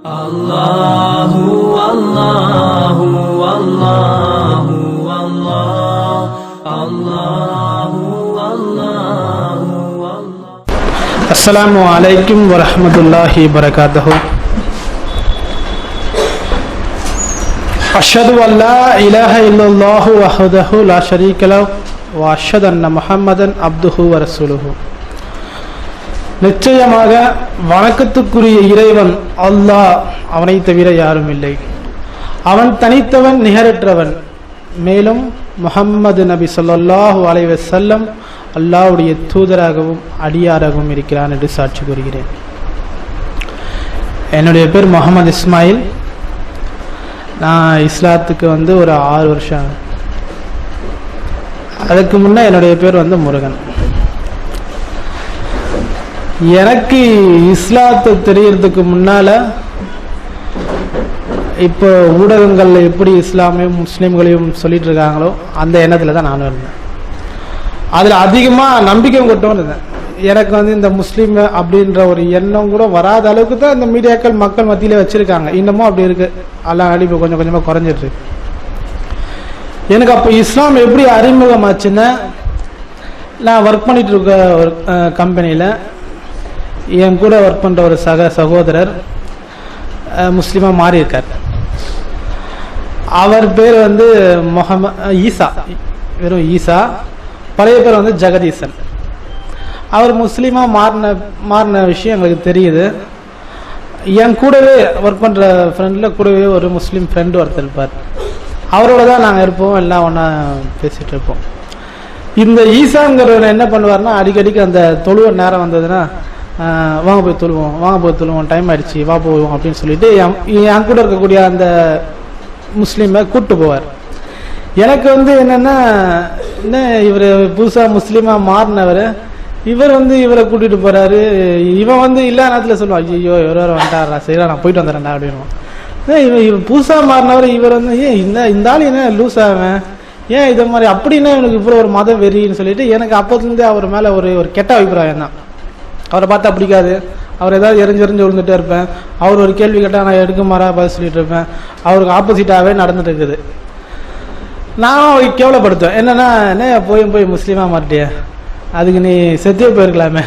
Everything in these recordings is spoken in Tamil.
Allahu Allahu Allahu Allah Allahu Allahu Allah. Assalamu alaikum wa rahmatullahi wa barakatuh. Ashhadu an la ilaha illallah wahdahu la sharika lahu wa ashhadu anna Muhammadan abduhu wa rasuluhu. நிச்சயமாக வணக்கத்துக்குரிய இறைவன் அல்லாஹ், அவனை தவிர யாரும் இல்லை. அவன் தனித்தவன், நிகரற்றவன். மேலும் முஹம்மது நபி ஸல்லல்லாஹு அலைஹி வஸல்லம் அல்லாஹ்வுடைய தூதராகவும் அடியாராகவும் இருக்கிறான் என்று சாட்சி கூறுகிறேன். என்னுடைய பேர் முகமது இஸ்மாயில். நான் இஸ்லாத்துக்கு ஒரு 6 வருஷம். அதுக்கு முன்னே என்னுடைய பேர் முருகன். எனக்கு இஸ்லாத்தை தெரியறதுக்கு முன்னால இப்போ ஊடகங்கள்ல எப்படி இஸ்லாமையும் முஸ்லீம்களையும் சொல்லிட்டு இருக்காங்களோ அந்த எண்ணத்துல தான் நானும் இருந்தேன். அதுல அதிகமா நம்பிக்கை கொண்டவன் இருந்தேன். எனக்கு இந்த முஸ்லீம் அப்படின்ற ஒரு எண்ணம் கூட வராத அளவுக்கு தான் இந்த மீடியாக்கள் மக்கள் மத்தியில வச்சிருக்காங்க. இன்னமும் அப்படி இருக்கு. எல்லாம் அடிப்பு கொஞ்சம் கொஞ்சமா குறைஞ்சிட்டு இருக்கு. எனக்கு அப்போ இஸ்லாம் எப்படி அறிமுகமாச்சுன்னா, நான் ஒர்க் பண்ணிட்டு இருக்க ஒரு கம்பெனியில் என் கூட ஒர்க் பண்ணுற ஒரு சகோதரர் முஸ்லீமாக மாறி இருக்கார். அவர் பேர் ஈசா, வெறும் ஈசா. பழைய பேர் ஜெகதீசன். அவர் முஸ்லீமாக மாறின விஷயம் எங்களுக்கு தெரியுது. என் கூடவே ஒர்க் பண்ணுற ஃப்ரெண்டில் கூடவே ஒரு முஸ்லீம் ஃப்ரெண்டு ஒருத்தர் இருப்பார். அவரோட தான் நாங்கள் இருப்போம், எல்லாம் ஒன்றா பேசிகிட்டு இருப்போம். இந்த ஈசாங்கிறவர் என்ன பண்ணுவார்னா, அடிக்கடிக்கு அந்த தொழுவ நேரம் வந்ததுன்னா, வாங்க போய் தொழுவோம், டைம் ஆயிடுச்சு, வா போவோம் அப்படின்னு சொல்லிட்டு என் கூட இருக்கக்கூடிய அந்த முஸ்லீமை கூப்பிட்டு போவார். எனக்கு என்னன்னா, என்ன இவர் புதுசாக முஸ்லீமாக மாறினவர், இவர் இவரை கூட்டிகிட்டு போகிறாரு. இவன் இல்லா நேரத்தில் சொல்லுவான், ஐயோ இவர் வந்துட்டாரா, சரிடா நான் போயிட்டு வந்துடுறேன்டா அப்படின்வான். இவன் புதுசாக மாறினவர், இவர் ஏன் இந்த ஆள் என்ன லூஸ் ஆவேன், ஏன் இதை மாதிரி அப்படின்னா எனக்கு இப்போ ஒரு மத வெறின்னு சொல்லிட்டு எனக்கு அப்போதுலேருந்தே அவர் மேலே ஒரு கெட்ட அபிப்பிராயம் தான். அவரை பார்த்தா பிடிக்காது. அவர் ஏதாவது எரிஞ்சு விழுந்துட்டே இருப்பேன். அவர் ஒரு கேள்வி கேட்டால் நான் எடுக்க மாறா பதில் சொல்லிட்டு இருப்பேன். அவருக்கு ஆப்போசிட்டாகவே நடந்துட்டு இருக்குது. நானும் அவருக்கு கேவலப்படுத்துவேன். என்னன்னா, என்ன போய் முஸ்லீமாக மாட்டிய, அதுக்கு நீ செத்தே போயிருக்கலாமே,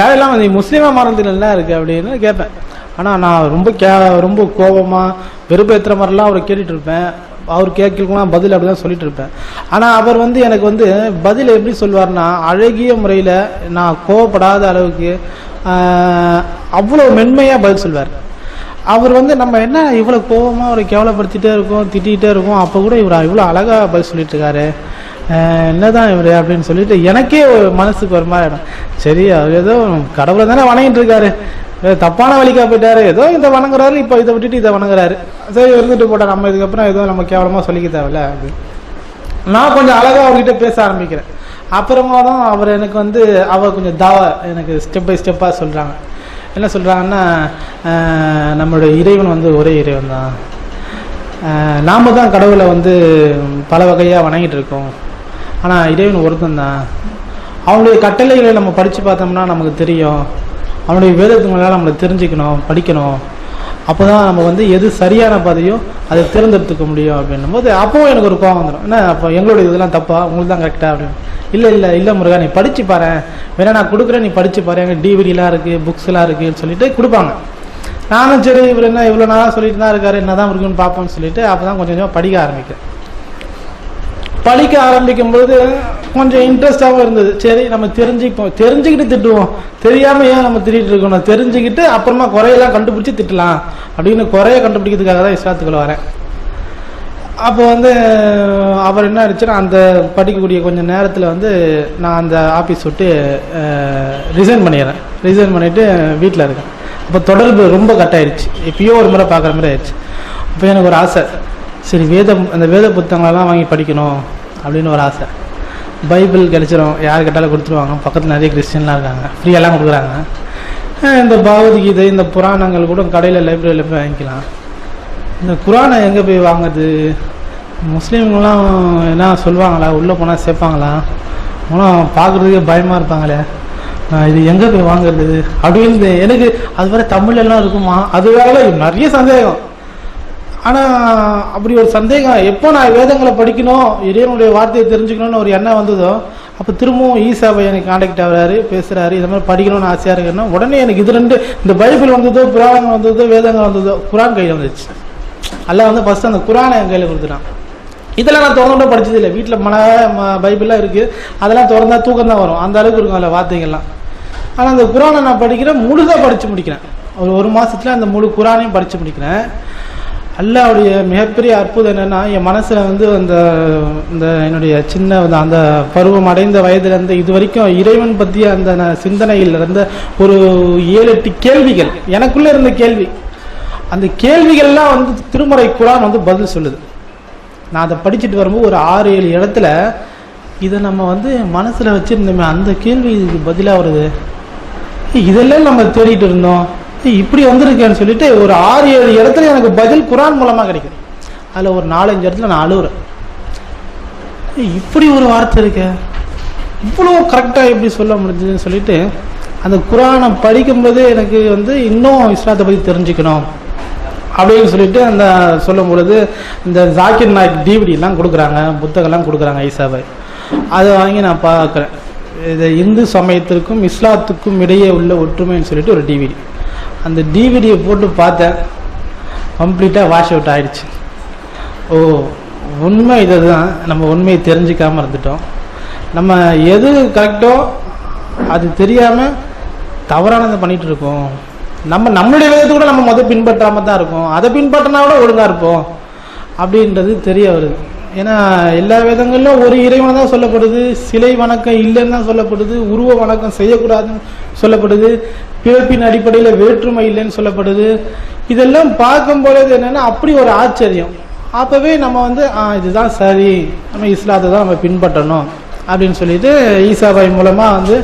தேவையில்லாமல் நீ முஸ்லீமாக மாறதுல என்ன இருக்கு அப்படின்னு கேட்பேன். ஆனால் நான் ரொம்ப கோபமாக வெறுப்பேற்றுற மாதிரிலாம் அவரை கேட்டுட்டு இருப்பேன். அவர் கேட்கலாம் பதில் அப்படிதான் சொல்லிட்டு இருப்பேன். ஆனால் அவர் எனக்கு பதில் எப்படி சொல்வார்னா, அழகிய முறையில், நான் கோவப்படாத அளவுக்கு அவ்வளோ மென்மையாக பதில் சொல்வார். அவர் நம்ம என்ன இவ்வளோ கோபமாக அவரை கேவலப்படுத்திட்டே இருக்கோம், திட்டிகிட்டே இருக்கோம், அப்போ கூட இவர் இவ்வளோ அழகாக பதில் சொல்லிட்டு இருக்காரு, என்னதான் இவர் அப்படின்னு சொல்லிட்டு எனக்கே மனசுக்கு ஒரு மாதிரி ஆகிடும். சரி, அவர் ஏதோ கடவுளை தானே வணங்கிட்டு இருக்காரு, தப்பான வழிக்கா போயிட்டாரு, ஏதோ இதை வணங்குறாரு, இப்போ இதை விட்டுட்டு இதை வணங்குறாரு, சரி இருந்துட்டு போட்டா, நம்ம இதுக்கப்புறம் ஏதோ நம்ம கேவலமாக சொல்லிக்க தேவையில்ல அப்படின்னு நான் கொஞ்சம் அழகாக அவர்கிட்ட பேச ஆரம்பிக்கிறேன். அப்புறமா தான் அவர் எனக்கு அவர் கொஞ்சம் எனக்கு ஸ்டெப் பை ஸ்டெப்பாக சொல்கிறாங்க. என்ன சொல்கிறாங்கன்னா, நம்மளுடைய இறைவன் ஒரே இறைவன் தான், நாம் தான் கடவுளை பல வகையாக வணங்கிட்டு இருக்கோம், ஆனால் இறைவன் ஒருத்தன் தான். அவனுடைய கட்டளைகளை நம்ம படித்து பார்த்தோம்னா நமக்கு தெரியும். அவனுடைய வேதத்துங்களால் நம்மளை தெரிஞ்சுக்கணும், படிக்கணும். அப்போ தான் நம்ம எது சரியான பாதையோ அதை தேர்ந்தெடுத்துக்க முடியும் அப்படின்னும் போது அப்போவும் எனக்கு ஒரு கோவம் வந்துடும். என்ன அப்போ எங்களுடைய இதெல்லாம் தப்பா, உங்களுக்கு தான் கரெக்டாக அப்படின்னு. இல்லை முருகா, நீ படித்து பாரு, வேணா நான் கொடுக்குறேன், நீ படித்து பாரு, எங்கள் டிவிடிலாம் இருக்குது, புக்ஸ்லாம் இருக்குதுன்னு சொல்லிட்டு கொடுப்பாங்க. நானும் சரி, இவர் என்ன இவ்வளோ நாளாக சொல்லிட்டு தான் இருக்காரு, என்ன தான் இருக்குன்னு பார்ப்போம்னு சொல்லிட்டு அப்போ தான் கொஞ்சம் கொஞ்சமாக படிக்க ஆரம்பிக்கிறேன். படிக்க ஆரம்பிக்கும்போது கொஞ்சம் இன்ட்ரெஸ்டாகவும் இருந்தது. சரி, நம்ம தெரிஞ்சுக்கிட்டு திட்டுவோம், தெரியாமல் ஏன் நம்ம திட்டிகிட்டு இருக்கணும், தெரிஞ்சுக்கிட்டு அப்புறமா குறையெல்லாம் கண்டுபிடிச்சி திட்டலாம் அப்படின்னு குறைய கண்டுபிடிக்கிறதுக்காக தான் இஸ்லாத்துக்குள்ள வரேன். அப்போ அவர் என்ன ஆயிடுச்சுன்னா, அந்த படிக்கக்கூடிய கொஞ்சம் நேரத்தில் நான் அந்த ஆஃபீஸ் விட்டு ரிசைன் பண்ணிடுறேன். ரிசைன் பண்ணிவிட்டு வீட்டில் இருக்கேன். அப்போ தொடர்பு ரொம்ப கட் ஆயிடுச்சு. எப்பயோ ஒரு முறை பார்க்குற மாதிரி ஆயிடுச்சு. அப்போ எனக்கு ஒரு ஆசை, சரி அந்த வேத புத்தகங்களெல்லாம் வாங்கி படிக்கணும் அப்படின்னு ஒரு ஆசை. பைபிள் கிடைச்சிரும், யார் கேட்டாலும் கொடுத்துருவாங்க. பக்கத்தில் நிறைய கிறிஸ்டின்லாம் இருக்காங்க, ஃப்ரீயெல்லாம் கொடுக்குறாங்க. இந்த பகவத்கீதை, இந்த புராணங்கள் கூட கடையில் லைப்ரரியில் போய் வாங்கிக்கலாம். இந்த குரானை எங்கே போய் வாங்குறது, முஸ்லீம்கள்லாம் என்ன சொல்லுவாங்களா, உள்ளே போனால் சேர்ப்பாங்களா, ஆனால் பார்க்குறதுக்கே பயமாக இருப்பாங்களே இது எங்கே போய் வாங்குறது அப்படின்னு எனக்கு அது வரை தமிழ்லாம் இருக்குமா, அது வேற நிறைய சந்தேகம். ஆனால் அப்படி ஒரு சந்தேகம் எப்போ நான் வேதங்களை படிக்கணும், இறைவனுடைய வார்த்தையை தெரிஞ்சுக்கணும்னு ஒரு எண்ணம் வந்ததோ, அப்போ திரும்பவும் ஈசாவை எனக்கு காண்டாக்ட் ஆகிறாரு, பேசுகிறாரு, இது மாதிரி படிக்கணும்னு ஆசையாக இருக்குன்னா உடனே எனக்கு இது ரெண்டு, இந்த பைபிள் வந்ததோ புராணங்கள் வந்ததோ வேதங்கள் வந்ததோ, குரான் கையில் வந்துச்சு. எல்லாம் வந்து ஃபஸ்ட்டு அந்த குரானை என் கையில் கொடுத்துட்டான். இதெல்லாம் நான் திறந்துட்டு படிச்சது இல்லை, வீட்டில் பைபிள்லாம் இருக்குது, அதெல்லாம் திறந்தா தூக்கம் தான் வரும், அந்த அளவுக்கு இருக்கும் அதில் வார்த்தைகள்லாம். ஆனால் அந்த குரானை நான் படிக்கிறேன், முழுதாக படித்து முடிக்கிறேன். ஒரு மாதத்தில் அந்த முழு குரானையும் படித்து முடிக்கிறேன். அல்லாஹ்வுடைய மிகப்பெரிய அற்புதம் என்னென்னா, என் மனசில் வந்து இந்த என்னுடைய சின்ன அந்த பருவம் அடைந்த வயதுலேருந்து இது வரைக்கும் இறைவன் பற்றிய அந்த சிந்தனையில் இருந்த ஒரு 7-8 கேள்விகள் எனக்குள்ளே இருந்த கேள்வி, அந்த கேள்விகள்லாம் வந்து திருமறை குரான் வந்து பதில் சொல்லுது. நான் அதை படிச்சுட்டு வரும்போது ஒரு 6-7 இடத்துல இதை நம்ம வந்து மனசில் வச்சுருந்தோமே, அந்த கேள்வி இதுக்கு பதிலாக வருது, இதெல்லாம் நம்ம தேடிட்டு இருந்தோம், இப்படி வந்திருக்கேன்னு சொல்லிட்டு ஒரு 6-7 இடத்துல எனக்கு பதில் குரான் மூலமாக கிடைக்கும். அதில் ஒரு 4-5 இடத்துல நான் அழுகுறேன், இப்படி ஒரு வார்த்தை இருக்க, இவ்வளோ கரெக்டாக எப்படி சொல்ல முடிஞ்சதுன்னு சொல்லிட்டு அந்த குரானை படிக்கும்போது எனக்கு வந்து இன்னும் இஸ்லாத்தை பற்றி தெரிஞ்சுக்கணும் அப்படின்னு சொல்லிட்டு அந்த சொல்லும் பொழுது இந்த ஜாக்கிர் நாயக் டிவிடிலாம் கொடுக்குறாங்க, புத்தகம்லாம் கொடுக்குறாங்க ஈசாவை. அதை வாங்கி நான் பார்க்குறேன். இது இந்து சமயத்திற்கும் இஸ்லாத்துக்கும் இடையே உள்ள ஒற்றுமைன்னு சொல்லிட்டு ஒரு டிவிடி. அந்த டிவிடியை போட்டு பார்த்தேன், கம்ப்ளீட்டாக வாஷ் அவுட் ஆகிடுச்சு. ஓ, உண்மை இதை தான், நம்ம உண்மையை தெரிஞ்சிக்காமல் இருந்துட்டோம், நம்ம எது கரெக்டோ அது தெரியாமல் தவறானதை பண்ணிகிட்டு இருக்கோம், நம்மளுடைய வேதத்தை கூட நம்ம முதல் பின்பற்றாமல் தான் இருக்கோம், அதை பின்பற்றினா கூட ஒழுங்காக இருப்போம் அப்படின்றது தெரிய வருது. ஏன்னா எல்லா வேதங்களிலும் ஒரு இறைவனை தான் சொல்லப்படுது, சிலை வணக்கம் இல்லைன்னு தான் சொல்லப்படுது, உருவ வணக்கம் செய்யக்கூடாதுன்னு சொல்லப்படுது, பிறப்பின் அடிப்படையில் வேற்றுமை இல்லைன்னு சொல்லப்படுது. இதெல்லாம் பார்க்கும்பொழுது என்னென்னா அப்படி ஒரு ஆச்சரியம். அப்போவே நம்ம வந்து இதுதான் சரி, நம்ம இஸ்லாத்தை தான் நம்ம பின்பற்றணும் அப்படின்னு சொல்லிட்டு ஈசாபாய் மூலமாக வந்து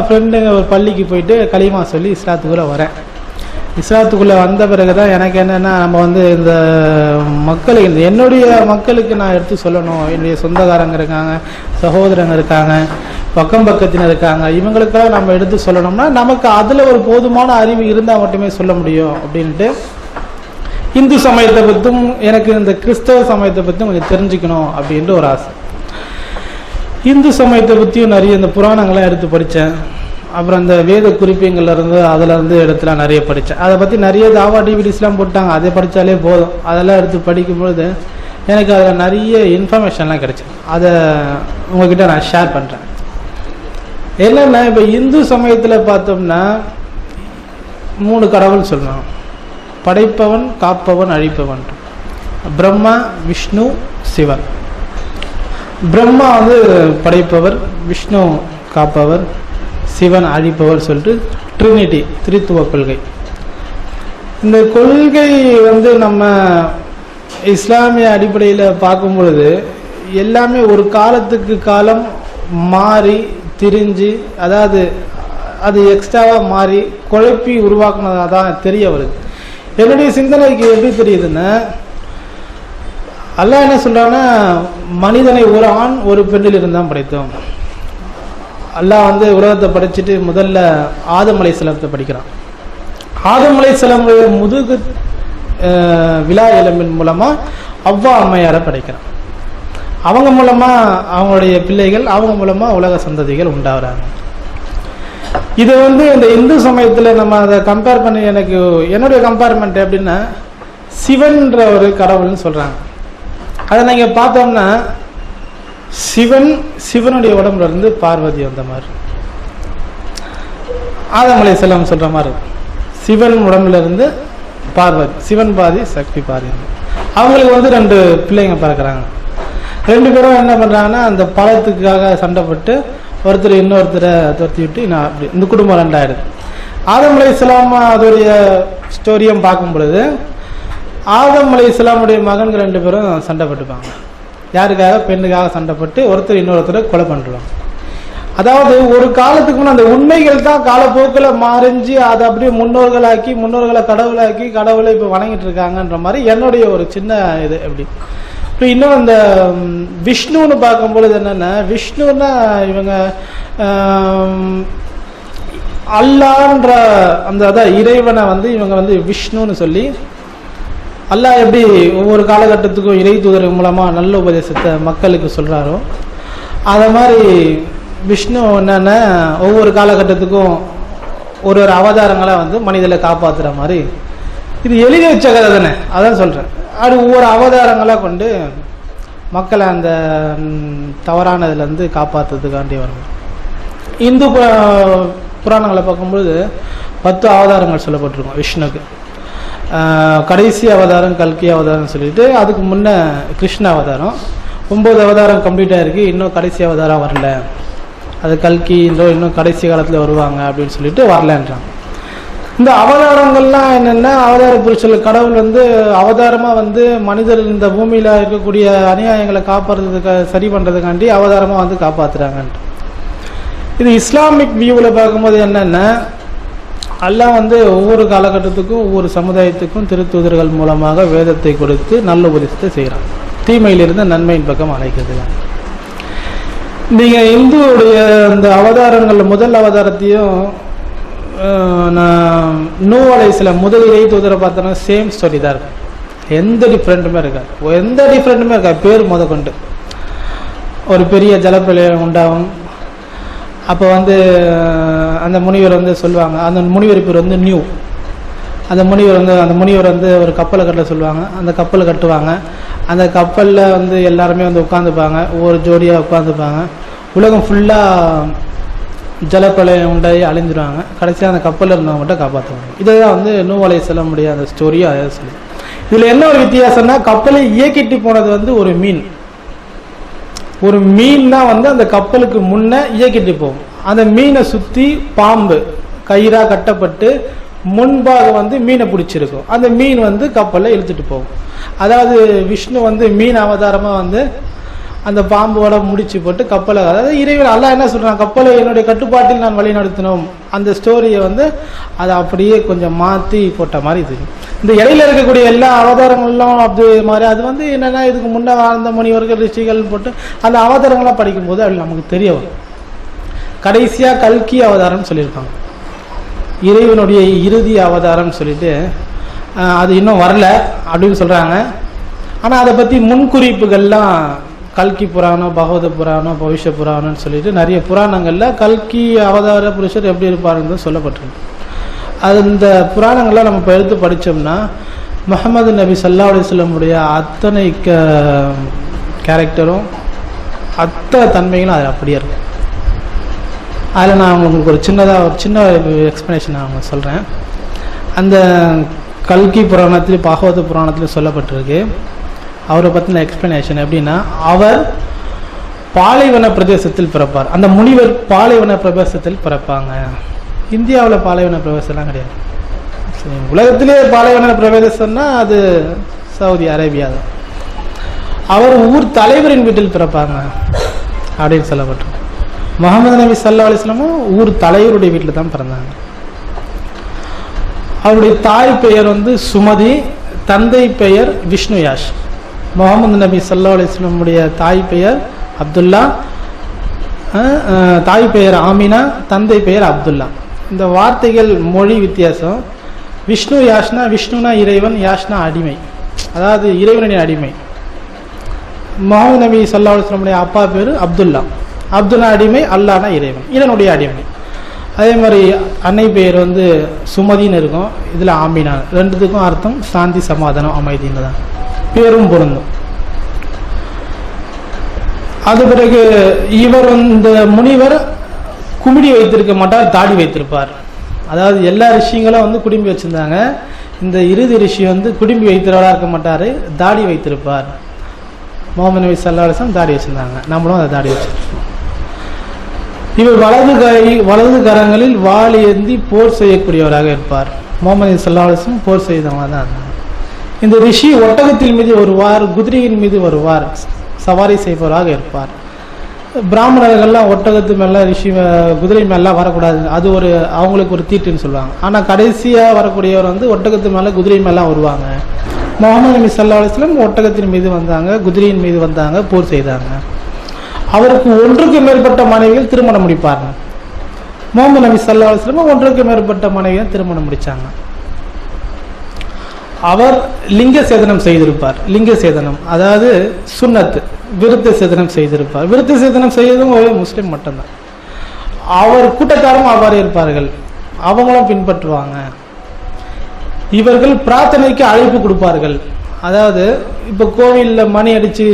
ஃப்ரெண்டுங்க ஒரு பள்ளிக்கு போயிட்டு களிமா சொல்லி இஸ்லாத்துக்குள்ளே வரேன். இஸ்லாத்துக்குள்ளே வந்த பிறகு தான் எனக்கு என்னென்னா, நம்ம வந்து இந்த மக்களுக்கு, என்னுடைய மக்களுக்கு நான் எடுத்து சொல்லணும், என்னுடைய சொந்தக்காரங்க இருக்காங்க, சகோதரங்க இருக்காங்க, பக்கத்தினர் இருக்காங்க, இவங்களுக்காக நம்ம எடுத்து சொல்லணும்னா நமக்கு அதில் ஒரு போதுமான அறிவு இருந்தால் மட்டுமே சொல்ல முடியும் அப்படின்ட்டு இந்து சமயத்தை பற்றும் எனக்கு இந்த கிறிஸ்தவ சமயத்தை பற்றியும் கொஞ்சம் தெரிஞ்சுக்கணும் அப்படின்ட்டு ஒரு ஆசை. இந்து சமயத்தை பற்றியும் நிறைய இந்த புராணங்கள்லாம் எடுத்து படித்தேன். அப்புறம் அந்த வேத குறிப்புங்கள்லேருந்து அதிலேருந்து இடத்துல நிறைய படித்தேன். அதை பற்றி நிறைய தாவா டிவிடிஸ்லாம் போட்டாங்க, அதை படித்தாலே போதும். அதெல்லாம் எடுத்து படிக்கும்பொழுது எனக்கு அதில் நிறைய இன்ஃபர்மேஷன்லாம் கிடைச்சிது. அதை உங்ககிட்ட நான் ஷேர் பண்ணுறேன். என்னென்னா, இப்போ இந்து சமயத்தில் பார்த்தோம்னா 3 கடவுள் சொல்லணும், படைப்பவன், காப்பவன், அழிப்பவன். பிரம்மா, விஷ்ணு, சிவன். பிரம்மா வந்து படைப்பவர், விஷ்ணு காப்பவர், சிவன் அழிப்பவர் சொல்லிட்டு ட்ரினிட்டி, திரித்துவ கொள்கை. இந்த கொள்கை வந்து நம்ம இஸ்லாமிய அடிப்படையில் பார்க்கும் பொழுது எல்லாமே ஒரு காலத்துக்கு காலம் மாறி திரிஞ்சு, அதாவது அது எக்ஸ்ட்ராவாக மாறி குழப்பி உருவாக்குனதாக தான் தெரிய வருது. என்னுடைய சிந்தனைக்கு எப்படி தெரியுதுன்னா, அல்லாஹ் என்ன சொல்றான்னா, மனிதனை ஒரு ஆண் ஒரு பெண்ணில் இருந்தான் படைத்தோம். அல்லாஹ் வந்து உலகத்தை படைச்சிட்டு முதல்ல ஆதம் அலைஹிஸ்ஸலாத்தை படிக்கிறான். ஆதம் அலைஹிஸ்ஸலாமுடைய முதுகு விழா எலும்பின் மூலமா அவ்வா அம்மையாரை படைக்கிறான். அவங்க மூலமா அவங்களுடைய பிள்ளைகள், அவங்க மூலமா உலக சந்ததிகள் உண்டாகிறாங்க. இது வந்து இந்த இந்து சமயத்தில் நம்ம அதை கம்பேர் பண்ணி, எனக்கு என்னுடைய கம்பேர்மெண்ட் எப்படின்னா, சிவன்ற ஒரு கடவுள்னு சொல்றாங்க. அதை நீங்கள் பார்த்தோம்னா சிவனுடைய உடம்புல இருந்து பார்வதி வந்த மாதிரி, ஆதம் அலைஹிஸ்ஸலாம் சொல்ற மாதிரி சிவன் உடம்புல இருந்து பார்வதி, சிவன் பாதி சக்தி பாதி. அவங்களுக்கு வந்து 2 பிள்ளைங்க பார்க்குறாங்க. 2 பேரும் என்ன பண்ணுறாங்கன்னா, அந்த பழத்துக்காக சண்டைப்பட்டு ஒருத்தர் இன்னொருத்தரை துரத்தி விட்டு அப்படி இந்த குடும்பம் 2 ஆயிடுது. ஆதம் அலைஹிஸ்ஸலாம் அதோடைய ஸ்டோரியும் பார்க்கும் பொழுது ஆதம் அலைஹிஸ்ஸலாமுடைய மகன்கள் 2 பேரும் சண்டைப்பட்டுப்பாங்க. யாருக்காக? பெண்ணுக்காக சண்டைப்பட்டு ஒருத்தர் இன்னொருத்தரை கொலை பண்ணிடுவாங்க. அதாவது ஒரு காலத்துக்கு முன்னே அந்த உண்மைகள் தான் காலப்போக்கில் மறைஞ்சு அதை அப்படியே முன்னோர்களை கடவுளாக்கி கடவுளை இப்போ வணங்கிட்டு இருக்காங்கன்ற மாதிரி என்னுடைய ஒரு சின்ன இது. எப்படி இப்போ இன்னும் அந்த விஷ்ணுன்னு பார்க்கும்பொழுது என்னென்னா, விஷ்ணுன்னா இவங்க அல்லான்ற அந்த அதான் இறைவனை வந்து இவங்க வந்து விஷ்ணுன்னு சொல்லி, அல்லாஹ் எப்படி ஒவ்வொரு காலகட்டத்துக்கும் இறை தூதர் மூலமா நல்ல உபதேசத்தை மக்களுக்கு சொல்றாரோ, அத மாதிரி விஷ்ணு என்னன்னா ஒவ்வொரு காலகட்டத்துக்கும் ஒரு ஒரு அவதாரங்களை வந்து மனிதனை காப்பாத்துற மாதிரி. இது எழுதி வச்ச கதை தானே, அதான் சொல்றேன். அது ஒவ்வொரு அவதாரங்களா கொண்டு மக்களை அந்த தவறானதுல இருந்து காப்பாத்துறதுக்காண்டி வரும். இந்து புராணங்களை பார்க்கும்போது 10 அவதாரங்கள் சொல்லப்பட்டிருக்கும் விஷ்ணுக்கு. கடைசி அவதாரம் கல்கி அவதாரம் சொல்லிட்டு, அதுக்கு முன்ன கிருஷ்ண அவதாரம் 9 அவதாரம் கம்ப்ளீட் ஆயிருக்கு, இன்னும் கடைசி அவதாரம் வரல, அது கல்கி இன்னும் கடைசி காலத்தில் வருவாங்க அப்படின்னு சொல்லிட்டு வரலன்றாங்க. இந்த அவதாரங்கள்லாம் என்னென்னா, அவதார புருஷர்கள் கடவுள் வந்து அவதாரமாக வந்து மனிதர் இந்த பூமியில் இருக்கக்கூடிய அநியாயங்களை காப்பாற்றுறதுக்கு சரி பண்ணுறதுக்காண்டி அவதாரமாக வந்து காப்பாற்றுறாங்கன்ட்டு. இது இஸ்லாமிக் வியூவில் பார்க்கும்போது என்னென்னா, அல்லாஹ் வந்து ஒவ்வொரு காலகட்டத்துக்கும் ஒவ்வொரு சமுதாயத்துக்கும் திருத்தூதர்கள் மூலமாக வேதத்தை கொடுத்து நல்ல உபதேசத்தை செய்கிறான், தீமையிலிருந்து நன்மையின் பக்கம் அழைக்கிறது. நீங்கள் இந்துவுடைய அந்த அவதாரங்கள் முதல் அவதாரத்தையும் நூஹ் அலைஹிஸ்ஸலாம் முதல் இறை தூதரை பார்த்தோன்னா சேம் ஸ்டோரி தான் இருக்கும், எந்த டிஃப்ரெண்ட்டுமே இருக்காது. பேர் முத கொண்டு ஒரு பெரிய ஜலப்பிரளயம் உண்டாகும். அப்போ வந்து அந்த முனிவர் வந்து சொல்லுவாங்க, அந்த முனிவர் பேர் வந்து நியூ. அந்த முனிவர் வந்து ஒரு கப்பலை கட்ட சொல்லுவாங்க, அந்த கப்பலை கட்டுவாங்க. அந்த கப்பலில் வந்து எல்லாருமே வந்து உட்காந்துப்பாங்க, ஒவ்வொரு ஜோடியாக உட்காந்துப்பாங்க. உலகம் ஃபுல்லாக ஜலப்பிரளயம் உண்டாகி அழிஞ்சிருவாங்க. கடைசியாக அந்த கப்பலில் இருந்தவங்க மட்டும் காப்பாற்றுவாங்க. இதுதான் வந்து நூஹ் அலைஹிஸ்ஸலாம் முடியாத அந்த ஸ்டோரியும் அதை சொல்லி. இதில் என்ன ஒரு வித்தியாசம்னா, கப்பலை இயக்கிட்டு போனது வந்து ஒரு மீன் தான் வந்து அந்த கப்பலுக்கு முன்ன இயக்கிட்டு போகும். அந்த மீனை சுற்றி பாம்பு கயிறா கட்டப்பட்டு முன்பாக வந்து மீனை பிடிச்சிருக்கும். அந்த மீன் வந்து கப்பலை இழுத்துட்டு போகும். அதாவது விஷ்ணு வந்து மீன் அவதாரமாக வந்து அந்த பாம்போட முடிச்சு போட்டு கப்பலை, அதாவது இறைவன் அல்லாஹ் என்ன சொல்றான், கப்பலை என்னுடைய கட்டுப்பாட்டில் நான் வழி நடத்தினோம். அந்த ஸ்டோரியை வந்து அதை அப்படியே கொஞ்சம் மாற்றி போட்ட மாதிரி இது. இந்த இடையில இருக்கக்கூடிய எல்லா அவதாரங்களும் அது மாதிரி அது வந்து என்னன்னா, இதுக்கு முன்னே வாழ்ந்த முனிவர்கள் ரிஷிகள் போட்டு அந்த அவதாரங்கள்லாம் படிக்கும்போது அது நமக்கு தெரிய வரும். கடைசியாக கல்கி அவதாரம் சொல்லியிருப்பாங்க, இறைவனுடைய இறுதி அவதாரம் சொல்லிட்டு, அது இன்னும் வரல அப்படின்னு சொல்றாங்க. ஆனால் அதை பற்றி முன்குறிப்புகள்லாம் கல்கி புராணம், பகவத புராணம், பவிஷ்ய புராணம்னு சொல்லிட்டு நிறைய புராணங்களில் கல்கி அவதார புருஷர் எப்படி இருப்பாருன்னு சொல்லப்பட்டிருக்கு. அது இந்த புராணங்கள்லாம் நம்ம இப்போ எடுத்து படித்தோம்னா முஹம்மது நபி ஸல்லல்லாஹு அலைஹி வஸல்லமுடைய அத்தனை கேரக்டரும் அத்தனை தன்மைகளும் அதில் அப்படியே இருக்கும். அதில் நான் உங்களுக்கு ஒரு சின்ன எக்ஸ்ப்ளனேஷன் நான் உங்களுக்கு சொல்கிறேன். அந்த கல்கி புராணத்திலும் பாகவத புராணத்திலும் சொல்லப்பட்டிருக்கு. அவரை பற்றின எக்ஸ்ப்ளனேஷன் எப்படின்னா, அவர் பாலைவன பிரதேசத்தில் பிறப்பார். அந்த முனிவர் பாலைவன பிரதேசத்தில் பிறப்பாங்க. இந்தியாவில் பாலைவன பிரதேசம்லாம் கிடையாது. உலகத்திலே பாலைவன பிரதேசம்னா அது சவுதி அரேபியா தான். அவர் ஊர் தலைவரின் வீட்டில் பிறப்பாங்க அப்படின்னு சொல்லப்பட்டிருக்கு. முஹம்மது நபி ஸல்லல்லாஹு அலைஹி வஸல்லம் ஊர் தலைவருடைய வீட்டில் தான் பிறந்தாங்க. அவருடைய தாய் பெயர் வந்து சுமதி, தந்தை பெயர் விஷ்ணு யாஷ். முஹம்மது நபி ஸல்லல்லாஹு அலைஹி வஸல்லமுடைய தாய் பெயர் அப்துல்லா, தாய் பெயர் ஆமினா, தந்தை பெயர் அப்துல்லா. இந்த வார்த்தைகள் மொழி வித்தியாசம். விஷ்ணு யாஷ்னா, விஷ்ணுனா இறைவன், யாஷ்னா அடிமை, அதாவது இறைவனுடைய அடிமை. முஹம்மது நபி ஸல்லல்லாஹு அலைஹி வஸல்லமுடைய அப்பா பேர் அப்துல்லா, அப்துல்லா அடிமை, அல்லானா இறைவன், இதனுடைய அடிமை. அதே மாதிரி அன்னை பெயர் வந்து சுமதின்னு இருக்கும், இதில் ஆமினா. ரெண்டுத்துக்கும் அர்த்தம் சாந்தி, சமாதானம், அமைதின்னு தான் பேரும் பொருந்தும். அது பிறகு இவர் இந்த முனிவர் குமிடி வைத்திருக்க மாட்டார், தாடி வைத்திருப்பார். அதாவது எல்லா ரிஷிங்களும் வந்து குடும்பி வச்சிருந்தாங்க. இந்த இறுதி ரிஷி வந்து குடும்பி வைத்திருவராக இருக்க மாட்டார், தாடி வைத்திருப்பார். முஹம்மது நபி ஸல்லல்லாஹு அலைஹி வஸல்லம் தாடி வச்சிருந்தாங்க, நம்மளும் அந்த தாடி வச்சிருக்கோம். இவர் வலது கரங்களில் வாள் ஏந்தி போர் செய்யக்கூடியவராக இருப்பார். முஹம்மது ஸல்லல்லாஹு அலைஹி வஸல்லம் போர் செய்தவங்க தான் இருந்தாங்க. இந்த ரிஷி ஒட்டகத்தின் மீது வருவார், குதிரையின் மீது வருவார், சவாரி செய்பவராக இருப்பார். பிராமணர்கள்லாம் ஒட்டகத்து மேல ரிஷி குதிரை மேலாம் வரக்கூடாது, அது ஒரு அவங்களுக்கு ஒரு தீட்டுன்னு சொல்லுவாங்க. ஆனால் கடைசியாக வரக்கூடியவர் வந்து ஒட்டகத்து மேலே குதிரை மேலாம் வருவாங்க. முஹம்மது நபி ஸல்லல்லாஹு அலைஹி வஸல்லம் ஒட்டகத்தின் மீது வந்தாங்க, குதிரையின் மீது வந்தாங்க, போர் செய்தாங்க. அவருக்கு ஒன்றுக்கு மேற்பட்ட மனைவிகள் திருமணம் முடிப்பார்கள். முகமது நபி ஸல்லல்லாஹு அலைஹி வஸல்லம் ஒன்றுக்கு மேற்பட்ட மனைவியை திருமணம் முடிச்சாங்க. அவர் லிங்க சேதனம் செய்திருப்பார். லிங்க சேதனம் அதாவது சுன்னத்து, விருத்த சேதனம் செய்திருப்பார். விருத்த சேதனம் செய்ததும் ஒரு முஸ்லிம் மட்டும்தான். அவர் கூட்டத்தாரும் அவ்வாறு இருப்பார்கள், அவங்களும் பின்பற்றுவாங்க. இவர்கள் பிரார்த்தனைக்கு அழைப்பு கொடுப்பார்கள். அதாவது இப்போ கோவிலில் மணி அடித்து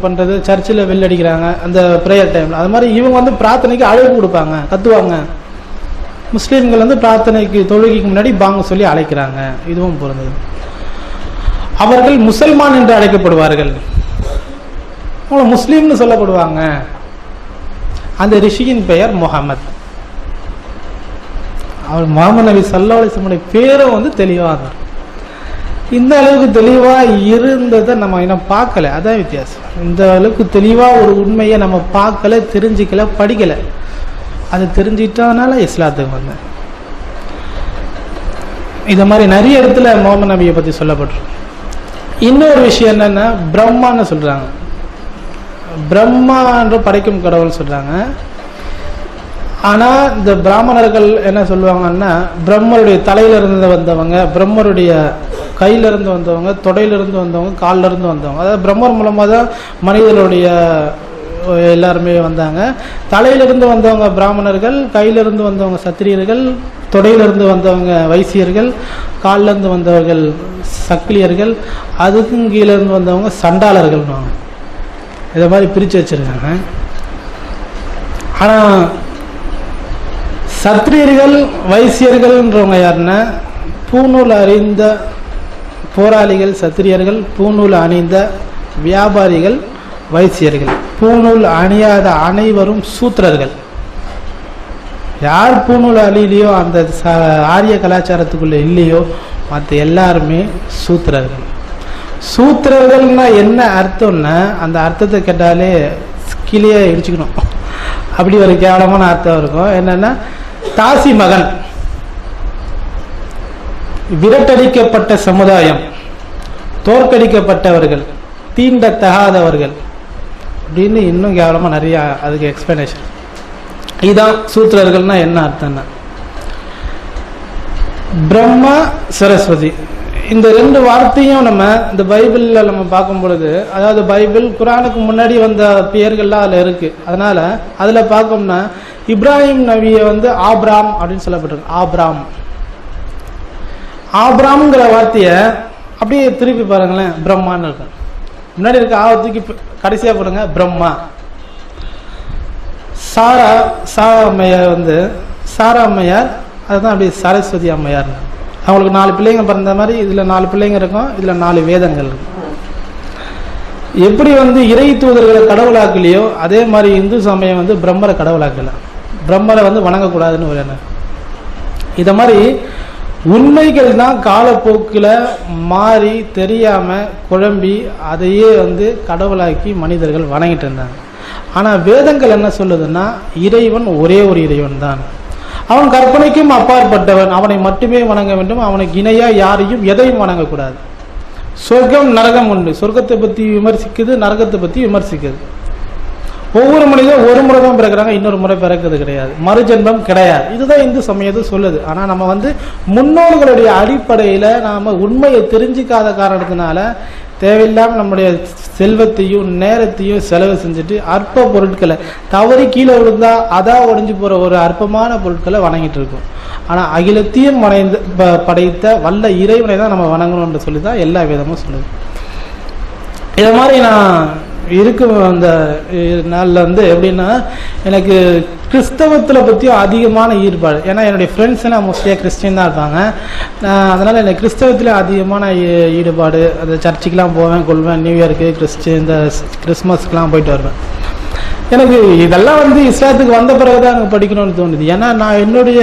பண்ணுறது, சர்ச்சில் வெள்ளை அடிக்கிறாங்க அந்த ப்ரேயர் டைமில், அது மாதிரி இவங்க வந்து பிரார்த்தனைக்கு அழைப்பு கொடுப்பாங்க, கத்துவாங்க. முஸ்லீம்கள் வந்து பிரார்த்தனைக்கு தொழுகைக்கு முன்னாடி பாங்க சொல்லி அழைக்கிறாங்க. இதுவும் பொருந்தது. அவர்கள் முசல்மான் என்று அழைக்கப்படுவார்கள், அவங்கள முஸ்லீம்னு சொல்லப்படுவாங்க. அந்த ரிஷியின் பெயர் முஹம்மத். அவர் முஹம்மது நபி ஸல்லல்லாஹு அலைஹி வஸல்லம் பேரும் வந்து தெளிவாக, இந்த அளவுக்கு தெளிவாக இருந்ததை நம்ம இன்னும் பார்க்கல. அதான் வித்தியாசம். இந்த அளவுக்கு தெளிவாக ஒரு உண்மையை நம்ம பார்க்கல, தெரிஞ்சிக்கல, படிக்கலை. அது தெரிஞ்சிட்டனால இஸ்லாத்துக்கு வந்தேன். இதை மாதிரி நிறைய இடத்துல முஹம்மது நபியை பற்றி சொல்லப்பட்டிருக்கு. இன்னொரு விஷயம் என்னன்னா, பிரம்மான்னு சொல்றாங்க. பிரம்மா என்று படைக்கும் கடவுள் சொல்றாங்க. ஆனா இந்த பிராமணர்கள் என்ன சொல்லுவாங்கன்னா, பிரம்மருடைய தலையிலிருந்து வந்தவங்க, பிரம்மருடைய கையிலிருந்து வந்தவங்க, தொடையிலிருந்து வந்தவங்க, காலில் இருந்து வந்தவங்க. அதாவது பிரம்மர் மூலமாக தான் மனிதர்களுடைய எல்லாருமே வந்தாங்க. தலையிலிருந்து வந்தவங்க பிராமணர்கள், கையிலிருந்து வந்தவங்க சத்திரியர்கள், தொடையிலிருந்து வந்தவங்க வைசியர்கள், காலிலிருந்து வந்தவர்கள் சக்கிலியர்கள், அதுக்கும் கீழே இருந்து வந்தவங்க சண்டாளர்கள். இதை மாதிரி பிரித்து வச்சிருக்காங்க. ஆனால் சத்திரியர்கள் வைசியர்கள்ன்றவங்க யாருன்னா, பூநூல் அறிந்த போராளிகள் சத்திரியர்கள், பூநூல் அணிந்த வியாபாரிகள் வைசியர்கள், பூநூல் அணியாத அனைவரும் சூத்திரர்கள். யார் பூநூல் அணிலையோ, அந்த ஆரிய கலாச்சாரத்துக்குள்ள இல்லையோ, மற்ற எல்லாருமே சூத்திரர்கள். சூத்திரர்கள்னா என்ன அர்த்தம்னா, அந்த அர்த்தத்தை கேட்டாலே கீழே இடிச்சுக்கணும், அப்படி ஒரு கேவலமான அர்த்தம் இருக்கும். என்னன்னா, தாசி மகன், விரட்டடிக்கப்பட்ட சமுதாயம், தோற்கடிக்கப்பட்டவர்கள், தீண்டத்தகாதவர்கள் அப்படின்னு இன்னும் கேவலமா நிறைய அதுக்கு எக்ஸ்பிளனேஷன். இதுதான் சூத்திரர்கள்னா என்ன அர்த்தம்னா, பிரம்மா சரஸ்வதி இந்த ரெண்டு வார்த்தையும் நம்ம இந்த பைபிளில் நம்ம பார்க்கும் பொழுது, அதாவது பைபிள் குரானுக்கு முன்னாடி வந்த பெயர்கள்லாம் அதில் இருக்கு. அதனால அதில் பார்க்கோம்னா, இப்ராஹிம் நபியை வந்து ஆப்ராம் அப்படின்னு சொல்லப்பட்டிருக்கு. ஆப்ராம், ஆப்ராம்ங்கிற வார்த்தையை அப்படியே திருப்பி பாருங்களேன், பிரம்மான்னு இருக்கு. முன்னாடி இருக்க ஆவத்துக்கு கடைசியாக பாருங்க பிரம்மா. சாரா அம்மையார் வந்து சாரா அம்மையார், அதுதான் அப்படி சரஸ்வதி அம்மையார். அவங்களுக்கு 4 பிள்ளைங்க பிறந்த மாதிரி இதில் 4 பிள்ளைங்க இருக்கும், இதில் 4 வேதங்கள் இருக்கும். எப்படி வந்து இறை தூதர்களை கடவுளாக்கலையோ, அதே மாதிரி இந்து சமயம் வந்து பிரம்மரை கடவுளாக்கல, பிரம்மரை வந்து வணங்கக்கூடாதுன்னு ஒரு எண்ணம். இதை மாதிரி உண்மைகள் தான் காலப்போக்கில் மாறி தெரியாம குழம்பி அதையே வந்து கடவுளாக்கி மனிதர்கள் வணங்கிட்டு இருந்தாங்க. ஆனால் வேதங்கள் என்ன சொல்லுதுன்னா, இறைவன் ஒரே ஒரு இறைவன் தான், அவன் கற்பனைக்கும் அப்பாற்பட்டவன், அவனை மட்டுமே வணங்க வேண்டும், அவனுக்கு இணையா யாரையும் எதையும் வணங்கக்கூடாது. சொர்க்கம் நரகம் உண்டு, சொர்க்கத்தை பற்றி விமர்சிக்குது, நரகத்தை பற்றி விமர்சிக்குது. ஒவ்வொரு மனிதனும் ஒரு முறை தான் பிறக்கிறாங்க, இன்னொரு முறை பிறக்கிறது கிடையாது, மறுஜென்மம் கிடையாது. இதுதான் இந்து சமயத்தை சொல்லுது. ஆனால் நம்ம வந்து முன்னோர்களுடைய அடிப்படையில் நாம் உண்மையை தெரிஞ்சிக்காத காரணத்தினால தேவையில்லாமல் நம்முடைய செல்வத்தையும் நேரத்தையும் செலவு செஞ்சுட்டு அற்ப பொருட்களை, தவறி கீழே விழுந்தா அதான் உடைஞ்சு போகிற ஒரு அற்பமான பொருட்களை வணங்கிட்டு இருக்கோம். ஆனால் அகிலத்தையும் படைத்த வல்ல இறைவனை தான் நம்ம வணங்கணும்னு சொல்லி தான் எல்லா விதமும் சொல்லுது. இதை மாதிரி நான் இருக்கும் அந்த நாளில் வந்து எப்படின்னா, எனக்கு கிறிஸ்தவத்தில் பற்றியும் அதிகமான ஈடுபாடு. ஏன்னா என்னுடைய ஃப்ரெண்ட்ஸ் எல்லாம் மோஸ்ட்லியாக கிறிஸ்டின் தான் இருப்பாங்க. அதனால் எனக்கு கிறிஸ்தவத்தில் அதிகமான ஈடுபாடு. அந்த சர்ச்சுக்கெலாம் போவேன், கொள்வேன், நியூ இயருக்கு, இந்த கிறிஸ்மஸ்க்கெலாம் போயிட்டு வருவேன். எனக்கு இதெல்லாம் வந்து இஸ்லாத்துக்கு வந்த பிறகு தான் எனக்கு படிக்கணும்னு தோணுது. ஏன்னா நான் என்னுடைய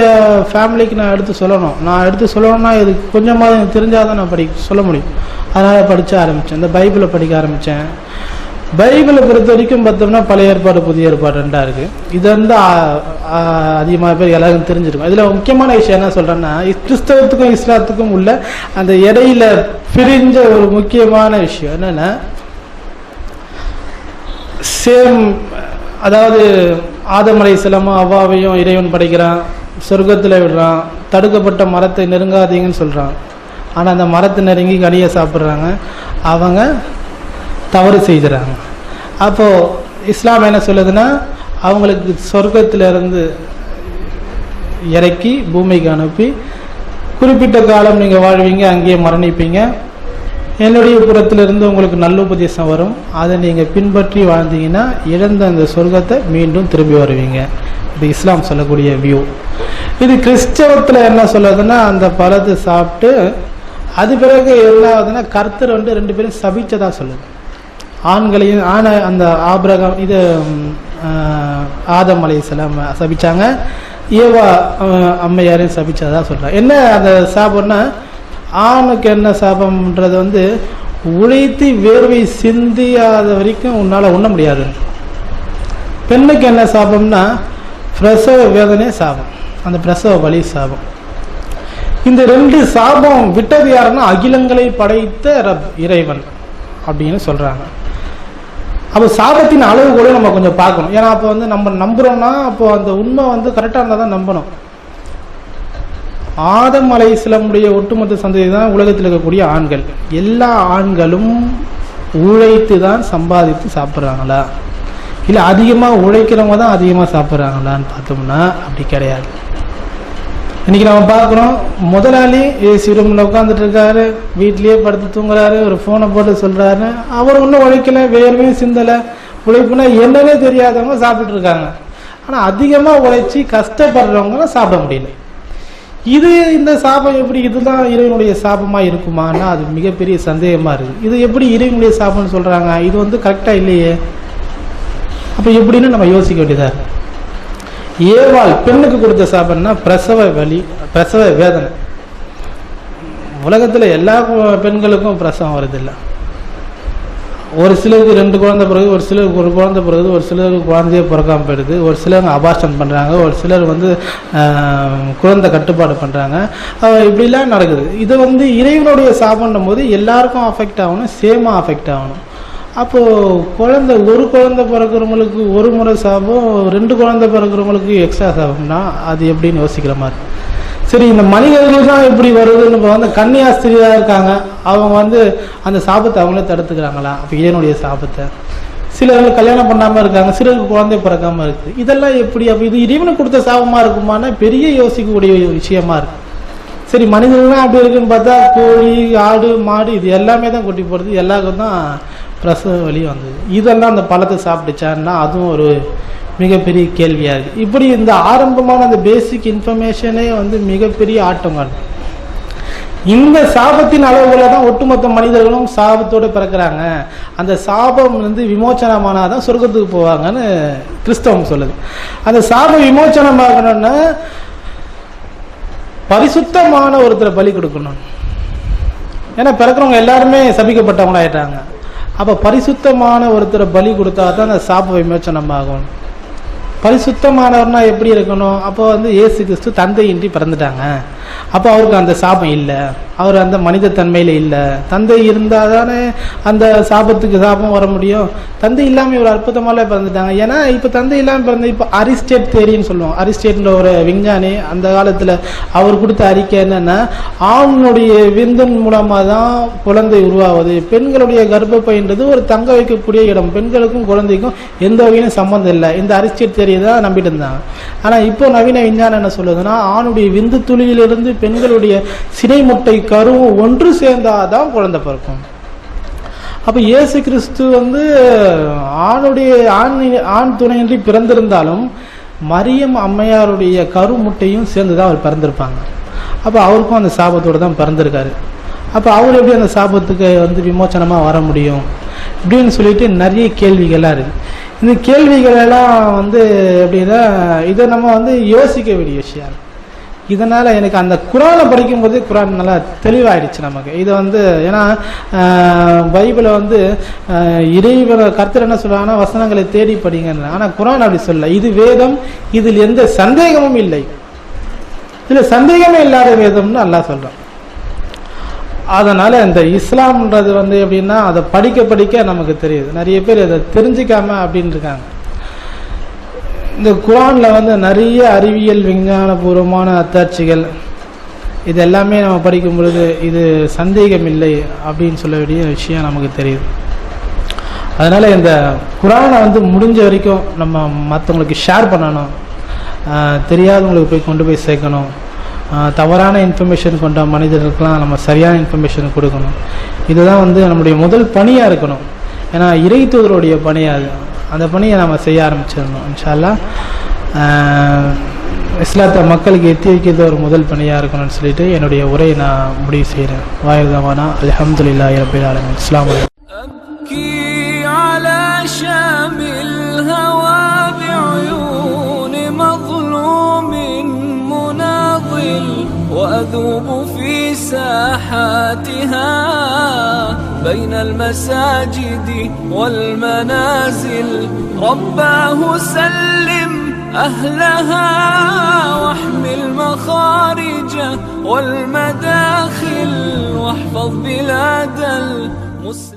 ஃபேமிலிக்கு நான் எடுத்து சொல்லணும். நான் எடுத்து சொல்லணும்னா இது கொஞ்சமாக எனக்கு தெரிஞ்சால் தான் நான் சொல்ல முடியும். அதனால் படிக்க ஆரம்பித்தேன், இந்த பைபிளை படிக்க ஆரம்பித்தேன். பைபிளை பொறுத்த வரைக்கும் பார்த்தோம்னா பழைய ஏற்பாடு புதிய ஏற்பாடு ரெண்டாக இருக்குது. இது வந்து அதிகமாக பேர் எல்லாருக்கும் தெரிஞ்சிருக்கும். இதில் முக்கியமான விஷயம் என்ன சொல்கிறேன்னா, கிறிஸ்தவத்துக்கும் இஸ்லாத்துக்கும் உள்ள அந்த இடையில பிரிஞ்ச ஒரு முக்கியமான விஷயம் என்னென்னா, சேம், அதாவது ஆதம் அலைஹிஸ்ஸலாமும் அவ்வாவையும் இறைவன் படைக்கிறான், சொர்க்கத்தில் விடுறான், தடுக்கப்பட்ட மரத்தை நெருங்காதீங்கன்னு சொல்கிறான். ஆனால் அந்த மரத்தை நெருங்கி கனியை சாப்பிட்றாங்க, அவங்க தவறு செய்கிறாங்க. அப்போது இஸ்லாம் என்ன சொல்லுதுன்னா, அவங்களுக்கு சொர்க்கத்திலிருந்து இறக்கி பூமிக்கு அனுப்பி குறிப்பிட்ட காலம் நீங்கள் வாழ்வீங்க, அங்கேயே மரணிப்பீங்க, என்னுடைய புறத்திலிருந்து உங்களுக்கு நல்ல உபதேசம் வரும், அதை நீங்கள் பின்பற்றி வாழ்ந்தீங்கன்னா இழந்த அந்த சொர்க்கத்தை மீண்டும் திரும்பி வருவீங்க. இது இஸ்லாம் சொல்லக்கூடிய வியூ. இது கிறிஸ்தவத்தில் என்ன சொல்லுதுன்னா, அந்த பழத்தை சாப்பிட்டு அது பிறகு என்ன ஆகுதுன்னா, கர்த்தர் வந்து 2 பேரும் சபிச்சதா சொல்லுது. ஆண்களையும் அந்த ஆபிரகாம் இது ஆதம் அலைஹிஸ்ஸலாம் சபிச்சாங்க, ஏவா அம்மையாரையும் சபிச்சதா சொல்கிறாங்க. என்ன அந்த சாபம்னா, ஆணுக்கு என்ன சாபம்ன்றது வந்து உழைத்து வேர்வை சிந்தியாத வரைக்கும் உன்னால் உண்ண முடியாது. பெண்ணுக்கு என்ன சாபம்னா பிரசவ வேதனை சாபம், அந்த பிரசவ வலி சாபம். இந்த 2 சாபம் விட்டது யாருன்னா அகிலங்களை படைத்த இறைவன் அப்படின்னு சொல்றாங்க. அப்போ சாபத்தின் அளவு கூட நம்ம கொஞ்சம் பார்க்கணும். ஏன்னா அப்போ வந்து நம்ம நம்புறோம்னா அப்போ அந்த உண்மை வந்து கரெக்டாக இருந்தால் தான் நம்பணும். ஆதம் அலைஹிஸ்ஸலாமுடைய ஒட்டுமொத்த சந்ததி தான் உலகத்தில் இருக்கக்கூடிய ஆண்கள். எல்லா ஆண்களும் உழைத்து தான் சம்பாதித்து சாப்பிட்றாங்களா, இல்லை அதிகமாக உழைக்கிறவங்க தான் அதிகமாக சாப்பிட்றாங்களான்னு பார்த்தோம்னா அப்படி கிடையாது. இன்னைக்கு நம்ம பார்க்குறோம், முதலாளி ஏசி ரூமில் உட்காந்துட்டு இருக்காரு, வீட்லேயே படுத்து தூங்குறாரு, ஒரு ஃபோனை போட்டு சொல்கிறாரு, அவர் ஒன்றும் உழைக்கலை, வேர்வையும் சிந்தலை, உழைப்புனா என்னன்னே தெரியாதவங்க சாப்பிட்டுட்டு இருக்காங்க. ஆனால் அதிகமாக உழைச்சி கஷ்டப்படுறவங்களாம் சாப்பிட முடியல. இந்த சாபம் எப்படி, இதுதான் இறைவனுடைய சாபமாக இருக்குமானா அது மிகப்பெரிய சந்தேகமாக இருக்குது. இது எப்படி இறைவனுடைய சாபம்னு சொல்கிறாங்க, இது வந்து கரெக்டாக இல்லையே. அப்போ எப்படின்னு நம்ம யோசிக்க வேண்டியதாக இருக்கு. ஏவாள் பெண்ணுக்கு கொடுத்த சாபம்னா பிரசவ வலி, பிரசவ வேதனை. உலகத்தில் எல்லா பெண்களுக்கும் பிரசவம் வருதில்லை. ஒரு சிலருக்கு 2 குழந்தை பிறகு, ஒரு சிலருக்கு 1 குழந்தை பிறகு, ஒரு சிலருக்கு குழந்தையே பிறக்காமல் போயிடுது, ஒரு சிலர் அபார்ஷன் பண்ணுறாங்க, ஒரு சிலர் வந்து குழந்தை கட்டுப்பாடு பண்ணுறாங்க. இப்படிலாம் நடக்குது. இது வந்து இறைவனுடைய சாபம்னும் போது எல்லாருக்கும் அஃபெக்ட் ஆகணும், சேமாக அஃபெக்ட் ஆகணும். அப்போது ஒரு குழந்தை பிறக்கிறவங்களுக்கு 1 முறை சாபம், 2 குழந்தை பிறக்கிறவங்களுக்கு எக்ஸ்ட்ரா சாபம்னா அது எப்படின்னு யோசிக்கிற மாதிரி. சரி, இந்த மனிதர்கள் தான் இப்படி வருதுன்னு வந்து கன்னியாஸ்திரியாக இருக்காங்க, அவங்க வந்து அந்த சாபத்தை அவங்களே தடுத்துக்கிறாங்களா? அப்போ இறைவனுடைய சாபத்தை. சிலர்கள் கல்யாணம் பண்ணாமல் இருக்காங்க, சிலருக்கு குழந்தை பிறக்காமல் இருக்குது. இதெல்லாம் எப்படி? அப்போ இது இறைவனுக்கு கொடுத்த சாபமாக இருக்குமானா பெரிய யோசிக்கக்கூடிய விஷயமா இருக்கு. சரி, மனிதர்கள்லாம் அப்படி இருக்குன்னு பார்த்தா கோழி, ஆடு, மாடு இது எல்லாமே தான் கொட்டி போடுறது, எல்லாருக்கும் தான் பிரசவ வலி வந்தது. இதெல்லாம் அந்த பழத்தை சாப்பிட்டுச்சான்னா அதுவும் ஒரு மிகப்பெரிய கேள்வியாக இருக்குது. இப்படி இந்த ஆரம்பமான அந்த பேசிக் இன்ஃபர்மேஷனே வந்து மிகப்பெரிய ஆட்டங்கள். இந்த சாபத்தின் அளவுல தான் ஒட்டுமொத்த மனிதர்களும் சாபத்தோடு பிறக்கிறாங்க. அந்த சாபம் வந்து விமோச்சனமானாதான் சொர்க்கத்துக்கு போவாங்கன்னு கிறிஸ்தவம் சொல்லுது. அந்த சாபம் விமோச்சனமாகணும்னா பரிசுத்தமான ஒருத்தரை பலி கொடுக்கணும். ஏன்னா பிறக்கிறவங்க எல்லாருமே சபிக்கப்பட்டவங்களாயிட்டாங்க. அப்போ பரிசுத்தமான ஒருத்தரை பலி கொடுத்தா தான் அந்த சாப விமோச்சனமாகும். பரிசுத்தமானவர்னா எப்படி இருக்கணும்? அப்போ வந்து இயேசு கிறிஸ்து தந்தையின்றி பிறந்துட்டாங்க. அப்போ அவருக்கு அந்த சாபம் இல்லை, அவர் அந்த மனித தன்மையில் இல்லை. தந்தை இருந்தால் தானே அந்த சாபத்துக்கு சாபம் வர முடியும். தந்தை இல்லாமல் இவர் அற்புதமாக பிறந்துட்டாங்க. ஏன்னா இப்போ தந்தை இல்லாமல் பிறந்த இப்போ அரிஸ்டேட் தேரின்னு சொல்லுவோம். அரிஸ்டேட்ன்ற ஒரு விஞ்ஞானி அந்த காலத்தில் அவர் கொடுத்த அறிக்கை என்னன்னா, ஆணுடைய விந்தன் மூலமாக தான் குழந்தை உருவாகுது, பெண்களுடைய கர்ப்பப்பைன்றது ஒரு தங்க வைக்கக்கூடிய இடம், பெண்களுக்கும் குழந்தைக்கும் எந்த வகையிலும் சம்மந்தம் இல்லை. இந்த அரிஸ்டேட் தேரியை தான் நம்பிட்டு இருந்தாங்க. ஆனால் இப்போ நவீன விஞ்ஞானம் என்ன சொல்லுதுன்னா, ஆணுடைய விந்து துளியிலிருந்து பெண்களுடைய சினை முட்டை கருவும் ஒன்று சேர்ந்தாதான் குழந்தை பிறக்கும். அப்ப இயேசு கிறிஸ்து வந்து ஆண் துணையின்றி பிறந்திருந்தாலும் மரியம் அம்மையாருடைய கரு முட்டையும் சேர்ந்துதான் அவர் பிறந்திருப்பாங்க. அப்ப அவருக்கும் அந்த சாபத்தோடு தான் பிறந்திருக்காரு. அப்ப அவர் எப்படி அந்த சாபத்துக்கு வந்து விமோச்சனமா வர முடியும் அப்படின்னு சொல்லிட்டு நிறைய கேள்விகள்லாம் இருக்கு. இந்த கேள்விகள் எல்லாம் வந்து எப்படின்னா இதை நம்ம வந்து யோசிக்க வேண்டிய விஷயம். இதனால் எனக்கு அந்த குரானை படிக்கும்போது குரான் நல்லா தெளிவாயிடுச்சு நமக்கு. இதை வந்து ஏன்னா பைபிளை வந்து இறைவனை கர்த்தர் என்ன சொல்கிறாங்கன்னா வசனங்களை தேடி படிங்கன்னு. ஆனால் குரான் அப்படி சொல்ல, இது வேதம், இதில் எந்த சந்தேகமும் இல்லை, இதில் சந்தேகமே இல்லாத வேதம்னு அல்லாஹ் சொல்கிறான். அதனால் இந்த இஸ்லாம்ன்றது வந்து எப்படின்னா அதை படிக்க படிக்க நமக்கு தெரியுது. நிறைய பேர் அதை தெரிஞ்சிக்காம அப்படின்னு இருக்காங்க. இந்த குர்ஆனில் வந்து நிறைய அறிவியல் விஞ்ஞானபூர்வமான அத்தாட்சிகள் இது எல்லாமே நம்ம படிக்கும் பொழுது இது சந்தேகம் இல்லை அப்படின்னு சொல்ல வேண்டிய விஷயம் நமக்கு தெரியுது. அதனால் இந்த குர்ஆனை வந்து முடிஞ்ச வரைக்கும் நம்ம மற்றவங்களுக்கு ஷேர் பண்ணணும், தெரியாதவங்களுக்கு கொண்டு போய் சேர்க்கணும், தவறான இன்ஃபர்மேஷன் கொண்ட மனிதர்களுக்கெல்லாம் நம்ம சரியான இன்ஃபர்மேஷன் கொடுக்கணும். இதுதான் வந்து நம்முடைய முதல் பணியாக இருக்கணும். ஏன்னா இறை தூதருடைய பணியாது, அந்த பணியை நம்ம செய்ய ஆரம்பிச்சிடணும். இன்ஷா அல்லாஹ் இஸ்லாத்தை மக்களுக்கு எத்தி வைக்கிறது ஒரு முதல் பணியாக இருக்கணும்னு சொல்லிட்டு என்னுடைய உரையை நான் முடிவு செய்கிறேன். வாயில்தாவானா அல்ஹம்துலில்லாஹி ரப்பில் ஆலமீன். அஸ்ஸலாமு அலைக்கும். على شام الهوى بعيون مظلوم مناضل وأذوب في ساحاتها بين المساجد والمنازل رباه سلم أهلها واحمل مخارج والمداخل واحفظ بلاد المسلمين.